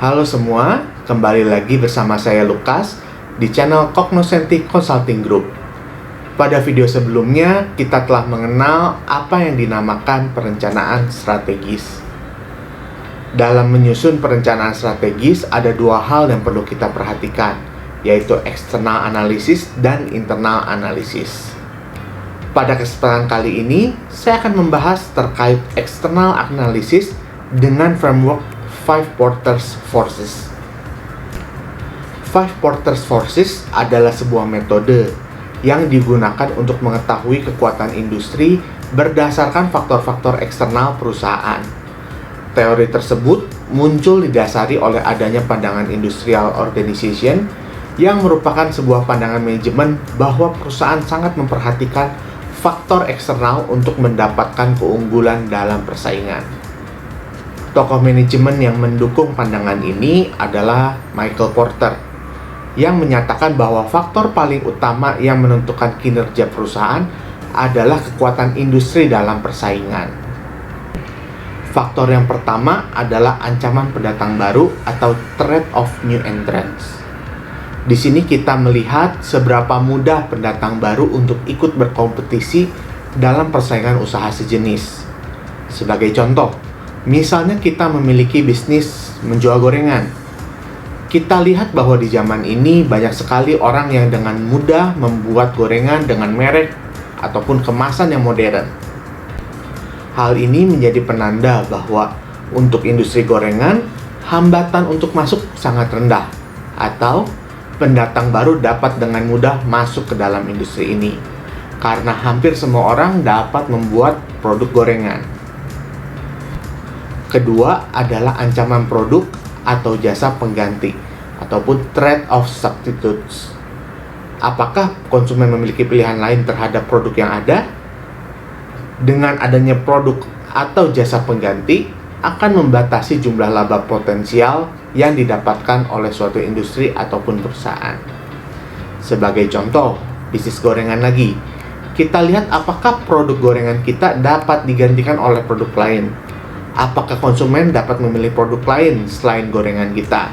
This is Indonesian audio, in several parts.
Halo semua, kembali lagi bersama saya Lukas di channel Cognoscenti Consulting Group. Pada video sebelumnya, kita telah mengenal apa yang dinamakan perencanaan strategis. Dalam menyusun perencanaan strategis, ada dua hal yang perlu kita perhatikan, yaitu external analysis dan internal analysis. Pada kesempatan kali ini, saya akan membahas terkait external analysis dengan framework 5 Porter's Forces. 5 Porter's Forces adalah sebuah metode yang digunakan untuk mengetahui kekuatan industri berdasarkan faktor-faktor eksternal perusahaan. Teori tersebut muncul didasari oleh adanya pandangan industrial organization yang merupakan sebuah pandangan manajemen bahwa perusahaan sangat memperhatikan faktor eksternal untuk mendapatkan keunggulan dalam persaingan. Tokoh manajemen yang mendukung pandangan ini adalah Michael Porter, yang menyatakan bahwa faktor paling utama yang menentukan kinerja perusahaan adalah kekuatan industri dalam persaingan. Faktor yang pertama adalah ancaman pendatang baru atau threat of new entrants. Di sini kita melihat seberapa mudah pendatang baru untuk ikut berkompetisi dalam persaingan usaha sejenis. Sebagai contoh, misalnya kita memiliki bisnis menjual gorengan. Kita lihat bahwa di zaman ini banyak sekali orang yang dengan mudah membuat gorengan dengan merek ataupun kemasan yang modern. Hal ini menjadi penanda bahwa untuk industri gorengan, hambatan untuk masuk sangat rendah, atau pendatang baru dapat dengan mudah masuk ke dalam industri ini, karena hampir semua orang dapat membuat produk gorengan. Kedua adalah ancaman produk atau jasa pengganti ataupun threat of substitutes. Apakah konsumen memiliki pilihan lain terhadap produk yang ada? Dengan adanya produk atau jasa pengganti akan membatasi jumlah laba potensial yang didapatkan oleh suatu industri ataupun perusahaan. Sebagai contoh, bisnis gorengan lagi. Kita lihat apakah produk gorengan kita dapat digantikan oleh produk lain. Apakah konsumen dapat memilih produk lain selain gorengan kita?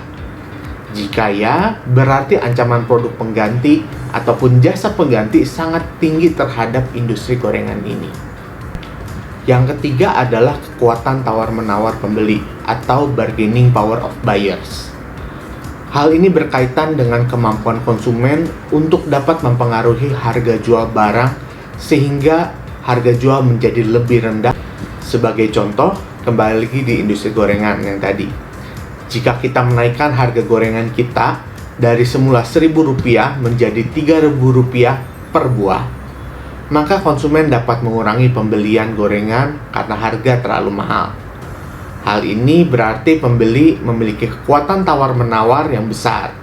Jika ya, berarti ancaman produk pengganti ataupun jasa pengganti sangat tinggi terhadap industri gorengan ini. Yang ketiga adalah kekuatan tawar-menawar pembeli atau bargaining power of buyers. Hal ini berkaitan dengan kemampuan konsumen untuk dapat mempengaruhi harga jual barang sehingga harga jual menjadi lebih rendah. Sebagai contoh, kembali lagi di industri gorengan yang tadi. Jika kita menaikkan harga gorengan kita dari semula Rp1.000 menjadi Rp3.000 per buah, maka konsumen dapat mengurangi pembelian gorengan karena harga terlalu mahal. Hal ini berarti pembeli memiliki kekuatan tawar-menawar yang besar.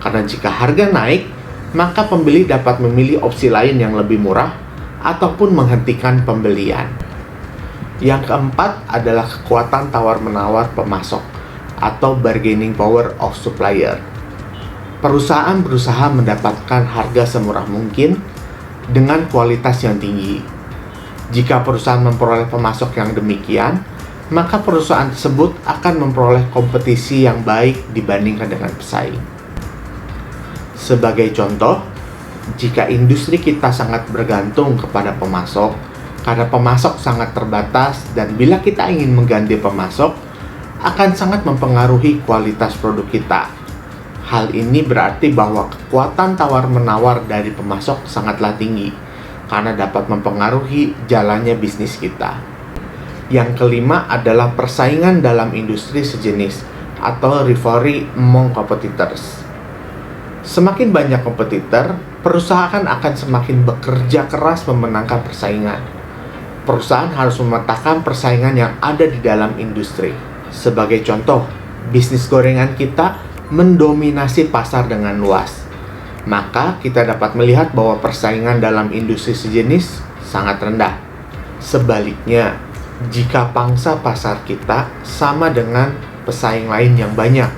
Karena jika harga naik, maka pembeli dapat memilih opsi lain yang lebih murah ataupun menghentikan pembelian. Yang keempat adalah kekuatan tawar-menawar pemasok atau bargaining power of supplier. Perusahaan berusaha mendapatkan harga semurah mungkin dengan kualitas yang tinggi. Jika perusahaan memperoleh pemasok yang demikian, maka perusahaan tersebut akan memperoleh kompetisi yang baik dibandingkan dengan pesaing. Sebagai contoh, jika industri kita sangat bergantung kepada pemasok, karena pemasok sangat terbatas dan bila kita ingin mengganti pemasok, akan sangat mempengaruhi kualitas produk kita. Hal ini berarti bahwa kekuatan tawar-menawar dari pemasok sangatlah tinggi, karena dapat mempengaruhi jalannya bisnis kita. Yang kelima adalah persaingan dalam industri sejenis, atau rivalry among competitors. Semakin banyak kompetitor, perusahaan akan semakin bekerja keras memenangkan persaingan. Perusahaan harus memetakan persaingan yang ada di dalam industri. Sebagai contoh, bisnis gorengan kita mendominasi pasar dengan luas. Maka kita dapat melihat bahwa persaingan dalam industri sejenis sangat rendah. Sebaliknya, jika pangsa pasar kita sama dengan pesaing lain yang banyak,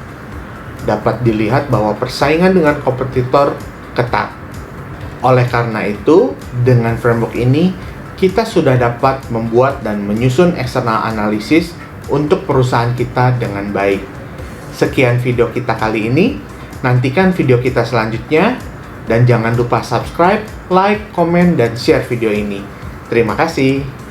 dapat dilihat bahwa persaingan dengan kompetitor ketat. Oleh karena itu, dengan framework ini, kita sudah dapat membuat dan menyusun external analysis untuk perusahaan kita dengan baik. Sekian video kita kali ini. Nantikan video kita selanjutnya. Dan jangan lupa subscribe, like, komen, dan share video ini. Terima kasih.